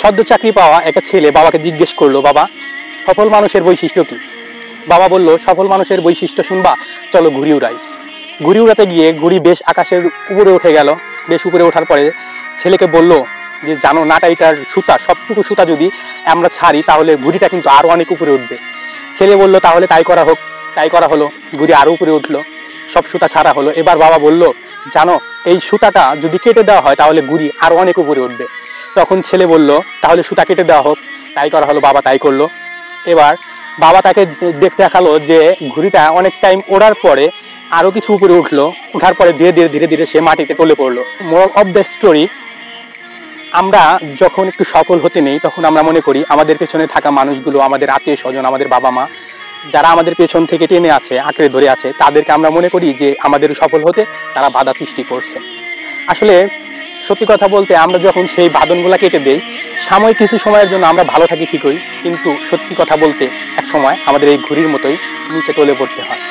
সদ্য চাকরি পাওয়া একটা ছেলে বাবাকে জিজ্ঞেস করলো, বাবা সফল মানুষের বৈশিষ্ট্য কি? বাবা বলল, সফল মানুষের বৈশিষ্ট্য শুনবা, চলো ঘুড়ি উড়াই। ঘুড়ি উড়াতে গিয়ে ঘুড়ি বেশ আকাশের উপরে উঠে গেল। বেশ উপরে ওঠার পরে ছেলেকে বলল যে, জানো নাটাইটার সুতা, সবটুকু সুতা যদি আমরা ছাড়ি তাহলে ঘুড়িটা কিন্তু আরো অনেক উপরে উঠবে। ছেলে বলল, তাহলে তাই করা হোক। তাই করা হলো, ঘুড়ি আরো উপরে উঠলো, সব সুতা ছাড়া হলো। এবার বাবা বলল, জানো এই সুতাটা যদি কেটে দেওয়া হয় তাহলে ঘুড়ি আরো অনেক উপরে উঠবে। তখন ছেলে বলল, তাহলে সুতা কেটে দেওয়া হোক। তাই করা হলো, বাবা তাই করলো। এবার বাবা তাকে দেখতে দেখালো যে ঘুড়িটা অনেক টাইম ওড়ার পরে আরো কিছু উপরে উঠলো। উঠার পরে ধীরে ধীরে ধীরে ধীরে সে মাটিতে টলে পড়লো। মোরাল অফ দ্য স্টোরি, আমরা যখন একটু সফল হতে নেই তখন আমরা মনে করি আমাদের পেছনে থাকা মানুষগুলো, আমাদের আত্মীয় স্বজন, আমাদের বাবা মা, যারা আমাদের পেছন থেকে টেনে আছে, আঁকড়ে ধরে আছে, তাদেরকে আমরা মনে করি যে আমাদের সফল হতে তারা বাধা সৃষ্টি করছে। আসলে সত্যি কথা বলতে, আমরা যখন সেই বাঁধনগুলা কেটে দেই, সাময়িক কিছু সময়ের জন্য আমরা ভালো থাকি ঠিকই, কিন্তু সত্যি কথা বলতে এক সময় আমাদের এই ঘুড়ির মতোই নিচে টলে পড়তে হয়।